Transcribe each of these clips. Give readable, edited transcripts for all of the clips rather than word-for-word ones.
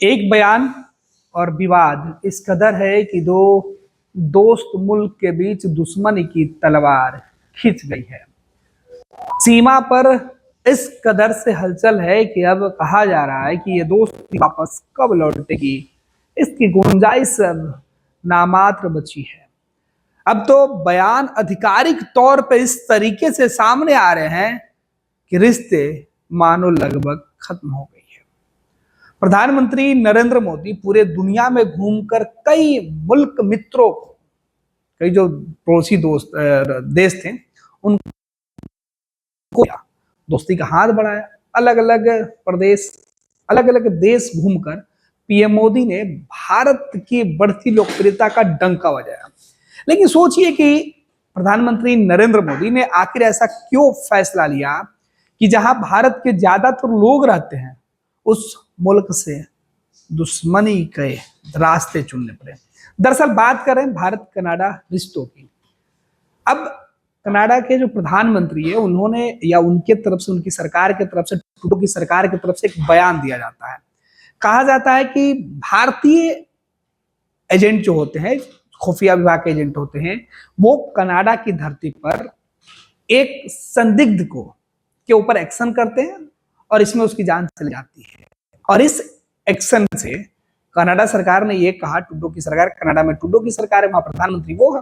एक बयान और विवाद इस कदर है कि दो दोस्त मुल्क के बीच दुश्मनी की तलवार खिंच गई है। सीमा पर इस कदर से हलचल है कि अब कहा जा रहा है कि ये दोस्ती वापस कब लौटेगी, इसकी गुंजाइश अब नामात्र बची है। अब तो बयान आधिकारिक तौर पर इस तरीके से सामने आ रहे हैं कि रिश्ते मानो लगभग खत्म हो गई है। प्रधानमंत्री नरेंद्र मोदी पूरे दुनिया में घूमकर कई मुल्क मित्रों को, कई जो पड़ोसी दोस्त देश थे, उनको दोस्ती का हाथ बढ़ाया। अलग अलग प्रदेश, अलग अलग देश घूमकर पीएम मोदी ने भारत की बढ़ती लोकप्रियता का डंका बजाया। लेकिन सोचिए कि प्रधानमंत्री नरेंद्र मोदी ने आखिर ऐसा क्यों फैसला लिया कि जहां भारत के ज्यादातर लोग रहते हैं, उस मुल्क से दुश्मनी के रास्ते चुनने पड़े। दरअसल बात करें भारत कनाडा रिश्तों की। अब कनाडा के जो प्रधानमंत्री है, उन्होंने या उनके तरफ से, उनकी सरकार की तरफ से, ट्रूडो की सरकार की तरफ से एक बयान दिया जाता है। कहा जाता है कि भारतीय एजेंट जो होते हैं, खुफिया विभाग के एजेंट होते हैं, वो कनाडा की धरती पर एक संदिग्ध को के ऊपर एक्शन करते हैं और इसमें उसकी जान चली जाती है। और इस एक्शन से कनाडा सरकार ने ये कहा, ट्रूडो की सरकार, कनाडा में ट्रूडो की सरकार है, वहां प्रधानमंत्री वो है,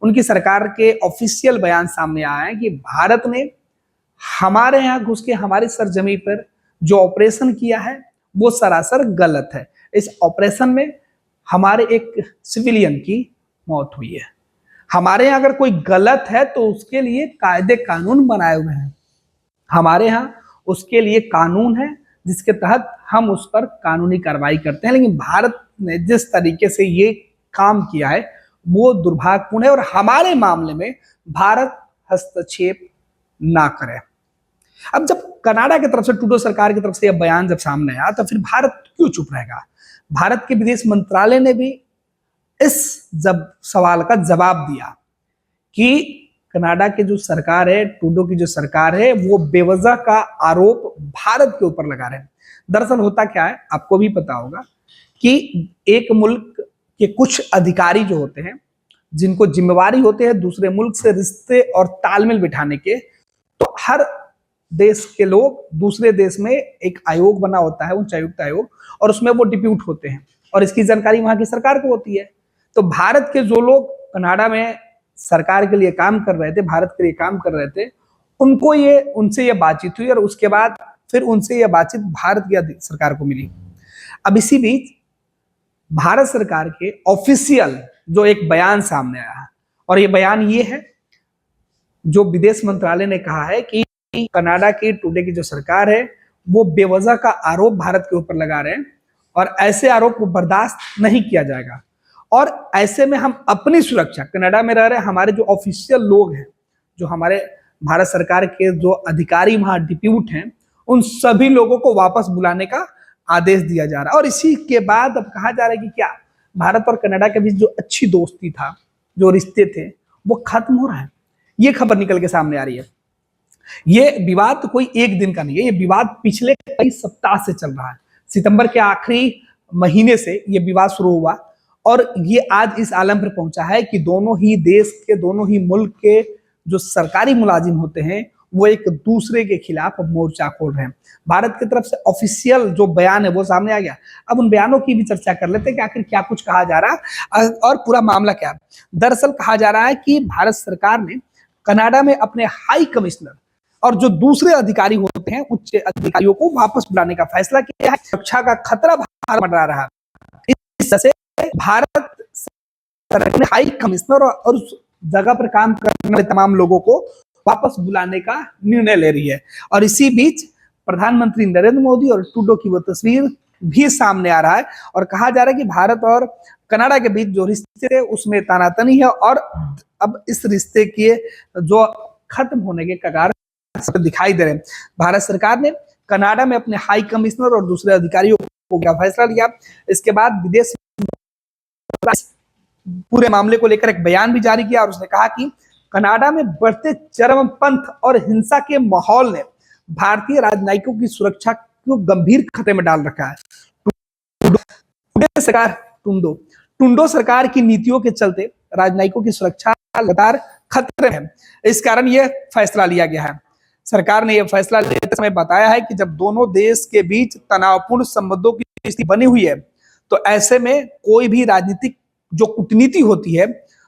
उनकी सरकार के ऑफिशियल बयान सामने आया है कि भारत ने हमारे यहां घुस के हमारी सरजमी पर जो ऑपरेशन किया है वो सरासर गलत है। इस ऑपरेशन में हमारे एक सिविलियन की मौत हुई है। हमारे यहां अगर कोई गलत है तो उसके लिए कायदे कानून बनाए हुए हैं। हमारे यहां उसके लिए कानून है जिसके तहत हम उस पर कानूनी कार्रवाई करते हैं। लेकिन भारत ने जिस तरीके से ये काम किया है वो दुर्भाग्यपूर्ण है और हमारे मामले में भारत हस्तक्षेप ना करे। अब जब कनाडा की तरफ से, ट्रूडो सरकार की तरफ से यह बयान जब सामने आया तो फिर भारत क्यों चुप रहेगा? भारत के विदेश मंत्रालय ने भी इस सवाल का जवाब दिया कि कनाडा की जो सरकार है, ट्रूडो की जो सरकार है, वो बेवजह का आरोप भारत के ऊपर लगा रहे हैं। दरअसल होता क्या है, आपको भी पता होगा कि एक मुल्क के कुछ अधिकारी जो होते हैं, जिनको जिम्मेवारी होते हैं दूसरे मुल्क से रिश्ते और तालमेल बिठाने के, तो हर देश के लोग दूसरे देश में एक आयोग बना होता है, उच्चायुक्त आयोग, और उसमें वो डिप्यूट होते हैं और इसकी जानकारी वहां की सरकार को होती है। तो भारत के जो लोग कनाडा में सरकार के लिए काम कर रहे थे, भारत के लिए काम कर रहे थे, उनसे ये बातचीत हुई और उसके बाद फिर उनसे ये बातचीत भारत की सरकार को मिली। अब इसी बीच भारत सरकार के ऑफिशियल जो एक बयान सामने आया है, और ये बयान ये है, जो विदेश मंत्रालय ने कहा है कि कनाडा की ट्रूडो की जो सरकार है वो बेवजह का आरोप भारत के ऊपर लगा रहे हैं और ऐसे आरोप को बर्दाश्त नहीं किया जाएगा। और ऐसे में हम अपनी सुरक्षा, कनाडा में रह रहे हमारे जो ऑफिशियल लोग हैं, जो हमारे भारत सरकार के जो अधिकारी वहां डिप्यूट हैं, उन सभी लोगों को वापस बुलाने का आदेश दिया जा रहा है। और इसी के बाद अब कहा जा रहा है कि क्या भारत और कनाडा के बीच जो अच्छी दोस्ती था, जो रिश्ते थे, वो खत्म हो रहा है। ये खबर निकल के सामने आ रही है। ये विवाद कोई एक दिन का नहीं है, ये विवाद पिछले कई सप्ताह से चल रहा है। सितंबर के आखिरी महीने से ये विवाद शुरू हुआ और ये आज इस आलम पर पहुंचा है कि दोनों ही देश के, दोनों ही मुल्क के जो सरकारी मुलाजिम होते हैं वो एक दूसरे के खिलाफ मोर्चा खोल रहे हैं। भारत की तरफ से ऑफिशियल जो बयान है वो सामने आ गया। अब उन बयानों की भी चर्चा कर लेते हैं कि आखिर क्या कुछ कहा जा रहा है और पूरा मामला क्या है। दरअसल कहा जा रहा है कि भारत सरकार ने कनाडा में अपने हाई कमिश्नर और जो दूसरे अधिकारी होते हैं, उच्च अधिकारियों को वापस बुलाने का फैसला किया है। सुरक्षा का खतरा भारत मंडरा रहा है। इस वजह से भारत सरकार ने हाई कमिश्नर और उस जगह पर काम करने वाले तमाम लोगों को वापस बुलाने का निर्णय ले रही है। और इसी बीच प्रधानमंत्री नरेंद्र मोदी और ट्रूडो की वो तस्वीर भी सामने आ रहा है और कहा जा रहा है कि भारत और कनाडा के बीच जो रिश्ते थे उसमें तनातनी है और अब इस रिश्ते के जो खत्म होने के कगार दिखाई दे रहे हैं। भारत सरकार ने कनाडा में अपने हाई कमिश्नर और दूसरे अधिकारियों को क्या फैसला लिया, इसके बाद विदेश पूरे मामले को लेकर एक बयान भी जारी किया और उसने कहा कि कनाडा में बढ़ते चरमपंथ और हिंसा के माहौल ने भारतीय राजनयिकों की सुरक्षा को गंभीर खतरे में डाल रखा है। टुडे सरकार टुंडो टुंडो सरकार की नीतियों के चलते राजनयिकों की सुरक्षा लगातार खतरे में है। इस कारण यह फैसला लिया गया है। सरकार ने यह फैसला लेते समय बताया है कि जब दोनों देश के बीच तनावपूर्ण संबंधों की स्थिति बनी हुई है, तो ऐसे में कोई भी राजनीतिक जो कूटनीति होती है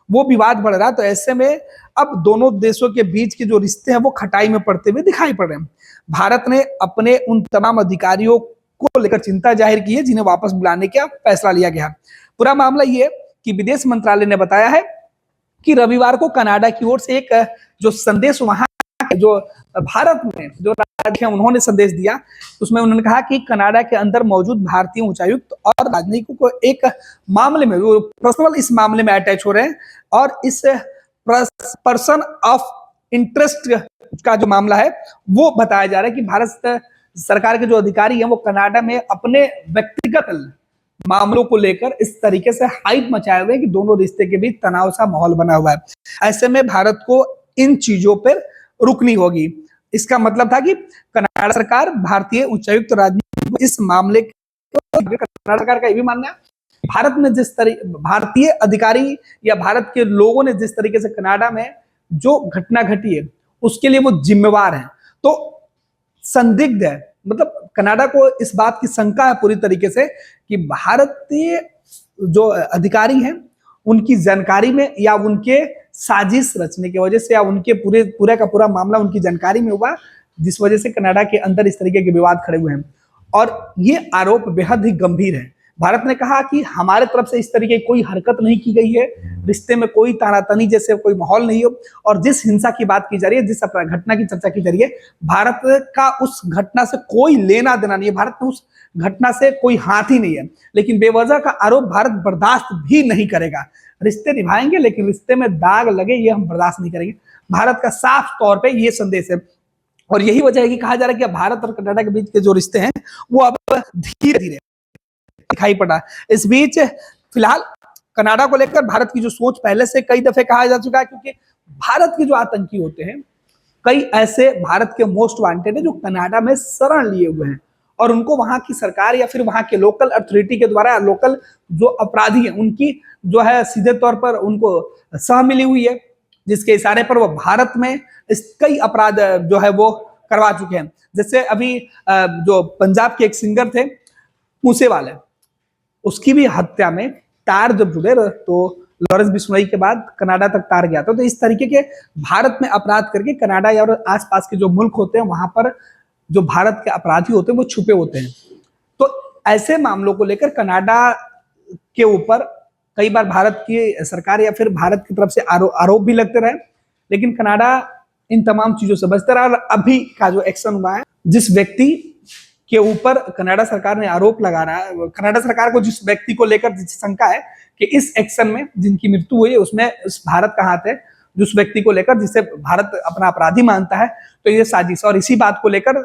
वो विवाद बढ़ रहा है। तो ऐसे में अब दोनों देशों के बीच के जो रिश्ते हैं वो खटाई में पड़ते हुए दिखाई पड़ रहे हैं। भारत ने अपने उन तमाम अधिकारियों को लेकर चिंता जाहिर की है जिन्हें वापस बुलाने का फैसला लिया गया। पूरा मामला ये कि विदेश मंत्रालय ने बताया है कि रविवार को कनाडा की ओर से एक जो संदेश वहां जो भारत में जो राज्य हैं उन्होंने संदेश दिया, उसमें उन्होंने कहा कि कनाडा के अंदर मौजूद भारतीय उच्चायुक्त और राजनयिकों को एक मामले में वो पर्सनल इस मामले में अटैच हो रहे हैं और इस पर्सन ऑफ इंटरेस्ट का जो मामला है वो बताया जा रहा है कि भारत सरकार के जो अधिकारी हैं वो कनाडा में अपने व्यक्तिगत मामलों को लेकर इस तरीके से हाइप मचाए हुए कि दोनों रिश्ते के बीच तनाव सा माहौल बना हुआ है। ऐसे में भारत को इन चीजों पर रुकनी होगी। इसका मतलब था कि कनाडा सरकार भारतीय उच्चायुक्त राजनीति इस मामले कनाडा सरकार का ये भी मानना है भारत में जिस तरीके भारतीय अधिकारी या भारत के लोगों ने जिस तरीके से कनाडा में जो घटना घटी है उसके लिए वो जिम्मेवार है। तो संदिग्ध है, मतलब कनाडा को इस बात की शंका है पूरी तरीके से कि भारतीय जो अधिकारी हैं उनकी जानकारी में या उनके साजिश रचने की वजह से या उनके पूरे का पूरा मामला उनकी जानकारी में हुआ, जिस वजह से कनाडा के अंदर इस तरीके के विवाद खड़े हुए हैं। और ये आरोप बेहद ही गंभीर है। भारत ने कहा कि हमारे तरफ से इस तरीके की कोई हरकत नहीं की गई है, रिश्ते में कोई तानातनी जैसे कोई माहौल नहीं हो, और जिस हिंसा की बात की जा रही है, जिस घटना की चर्चा की जा रही है, भारत का उस घटना से कोई लेना देना नहीं है, भारत में उस घटना से कोई हाथ ही नहीं है। लेकिन बेवजह का आरोप भारत बर्दाश्त भी नहीं करेगा। रिश्ते निभाएंगे लेकिन रिश्ते में दाग लगे ये हम बर्दाश्त नहीं करेंगे। भारत का साफ तौर पे ये संदेश है और यही वजह है कि कहा जा रहा है कि भारत और कनाडा के बीच के जो रिश्ते हैं वो अब धीरे धीरे दिखाई पड़ा। इस बीच फिलहाल कनाडा को लेकर भारत की जो सोच पहले से कई दफे कहा जा चुका है, क्योंकि भारत के जो आतंकी होते हैं कई ऐसे भारत के मोस्ट वांटेड है जो कनाडा में शरण लिए हुए हैं और उनको वहां की सरकार या फिर वहां के लोकल अथॉरिटी के द्वारा लोकल जो अपराधी हैं उनकी जो है सीधे तौर पर उनको सह मिली हुई है, जिसके इशारे पर वो भारत में इस कई अपराध जो है वो करवा चुके हैं। जैसे अभी जो पंजाब के एक सिंगर थे मूसेवाले, उसकी भी हत्या में तार जब जुड़े तो लॉरेंस बिश्नोई के बाद कनाडा तक तार गया था। तो इस तरीके के भारत में अपराध करके कनाडा या और आसपास के जो मुल्क होते हैं वहां पर जो भारत के अपराधी होते हैं वो छुपे होते हैं। तो ऐसे मामलों को लेकर कनाडा के ऊपर कई बार भारत की सरकार या फिर भारत की तरफ से आरोप भी लगते रहे, लेकिन कनाडा इन तमाम चीजों से बचता रहा। और अभी का जो एक्शन हुआ है, जिस व्यक्ति के ऊपर कनाडा सरकार ने आरोप लगा रहा है, कनाडा सरकार को जिस व्यक्ति को लेकर शंका है कि इस एक्शन में जिनकी मृत्यु हुई है उसमें इस भारत का हाथ है, जिस व्यक्ति को लेकर जिसे भारत अपना अपराधी मानता है, तो ये साजिश। और इसी बात को लेकर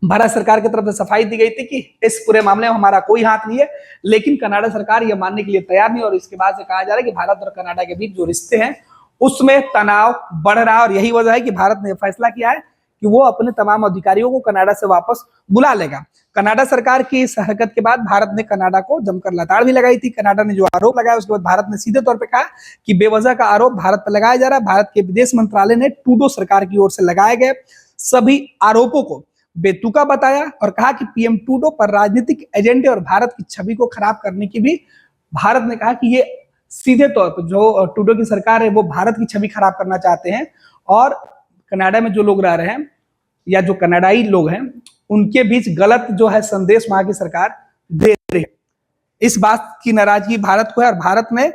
भारत सरकार की तरफ से सफाई दी गई थी कि इस पूरे मामले में हमारा कोई हाथ नहीं है, लेकिन कनाडा सरकार यह मानने के लिए तैयार नहीं। और इसके बाद से कहा जा रहा है कि भारत और कनाडा के बीच जो रिश्ते हैं उसमें तनाव बढ़ रहा है और यही वजह है कि भारत ने फैसला किया है कि वो अपने तमाम अधिकारियों को कनाडा से वापस बुला लेगा। कनाडा सरकार की इस हरकत के बाद भारत ने कनाडा को जमकर लताड़ भी लगाई थी। कनाडा ने जो आरोप लगाया उसके बाद भारत ने सीधे तौर पर कहा कि बेवजह का आरोप भारत पर लगाया जा रहा है। भारत के विदेश मंत्रालय ने ट्रूडो सरकार की ओर से लगाए गए सभी आरोपों को बेतुका बताया और कहा कि पीएम ट्रूडो पर राजनीतिक एजेंडे और भारत की छवि को खराब करने की भी भारत ने कहा कि ये सीधे तौर पर जो ट्रूडो की सरकार है वो भारत की छवि खराब करना चाहते हैं और कनाडा में जो लोग रह रहे हैं या जो कनाडाई लोग हैं उनके बीच गलत जो है संदेश वहां की सरकार दे रही है। इस बात की नाराजगी भारत को है और भारत ने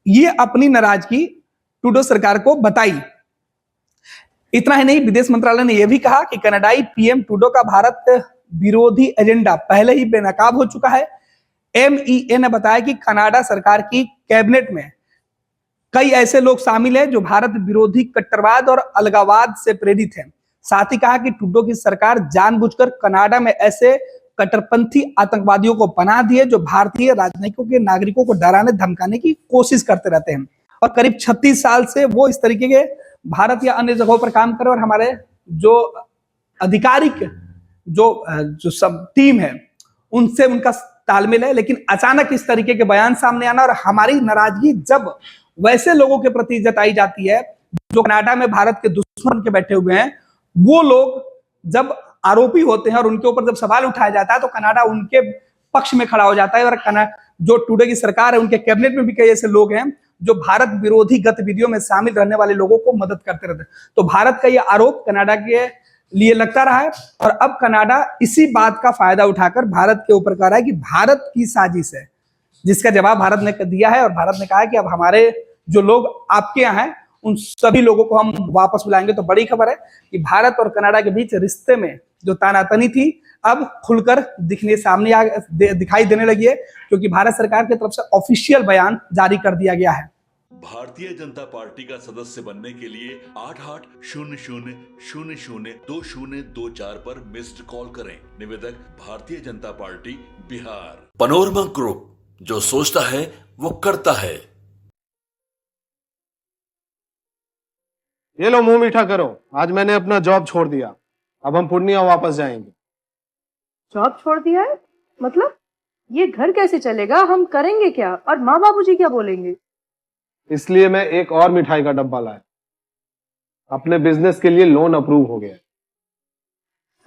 ये अपनी नाराजगी ट्रूडो सरकार को बताई। इतना ही नहीं, विदेश मंत्रालय ने यह भी कहा कि कनाडाई पीएम ट्रूडो का भारत विरोधी एजेंडा पहले ही बेनकाब हो चुका है। एमईए ने बताया कि कनाडा सरकार की कैबिनेट में कई ऐसे लोग शामिल हैं जो भारत विरोधी कट्टरवाद और अलगाववाद से प्रेरित हैं। साथ ही कहा कि ट्रूडो की सरकार जानबूझकर कनाडा में ऐसे कट्टरपंथी आतंकवादियों को पनाह दी है जो भारतीय राजनयिकों के नागरिकों को डराने धमकाने की कोशिश करते रहते हैं। और करीब 36 साल से वो इस तरीके के भारत या अन्य जगहों पर काम करे और हमारे जो आधिकारिक जो सब टीम है उनसे उनका तालमेल है, लेकिन अचानक इस तरीके के बयान सामने आना और हमारी नाराजगी जब वैसे लोगों के प्रति जताई जाती है जो कनाडा में भारत के दुश्मन के बैठे हुए हैं, वो लोग जब आरोपी होते हैं और उनके ऊपर जब सवाल उठाया जाता है तो कनाडा उनके पक्ष में खड़ा हो जाता है। और जो टुडे की सरकार है उनके कैबिनेट में भी कई ऐसे लोग हैं जो भारत विरोधी गतिविधियों में शामिल रहने वाले लोगों को मदद करते रहते हैं। तो भारत का यह आरोप कनाडा के लिए लगता रहा है और अब कनाडा इसी बात का फायदा उठाकर भारत के ऊपर कह रहा है कि भारत की साजिश है, जिसका जवाब भारत ने दिया है। और भारत ने कहा है कि अब हमारे जो लोग आपके यहाँ हैं उन सभी लोगों को हम वापस बुलाएंगे। तो बड़ी खबर है कि भारत और कनाडा के बीच रिश्ते में जो तानातनी थी अब खुलकर दिखाई देने लगी है, क्योंकि भारत सरकार की तरफ से ऑफिशियल बयान जारी कर दिया गया है। भारतीय जनता पार्टी का सदस्य बनने के लिए 8800002024 पर मिस्ड कॉल करें। निवेदक Bharatiya Janata party Bihar. Panorama group, जो सोचता है वो करता है। ये लो मुंह मीठा करो, आज मैंने अपना जॉब छोड़ दिया, अब हम पूर्णिया वापस जाएंगे। जॉब छोड़ दिया है? मतलब ये घर कैसे चलेगा? हम करेंगे क्या? और माँ बाबूजी क्या बोलेंगे? इसलिए मैं एक और मिठाई का डब्बा लाया। अपने बिजनेस के लिए लोन अप्रूव हो गया।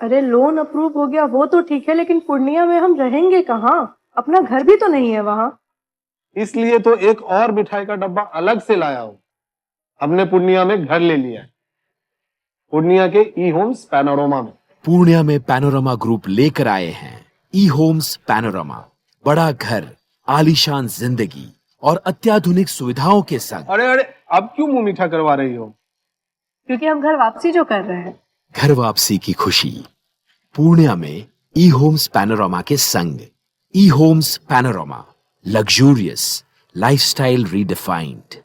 अरे लोन अप्रूव हो गया वो तो ठीक है, लेकिन पूर्णिया में हम रहेंगे कहाँ? अपना घर भी तो नहीं है वहां। इसलिए तो एक और मिठाई का डब्बा अलग से लाया हूं। हमने पूर्णिया में घर ले लिया है, पूर्णिया के ई होम्स पैनोरमा में। पूर्णिया में पैनोरमा ग्रुप लेकर आए हैं ई होम्स पैनोरमा। बड़ा घर, आलीशान जिंदगी और अत्याधुनिक सुविधाओं के संग। अरे अरे, अब क्यों मुंह मीठा करवा रही हो? क्योंकि हम घर वापसी जो कर रहे हैं। घर वापसी की खुशी पूर्णिया में ई होम्स पैनोरमा के संग। ई homes panorama, luxurious lifestyle redefined.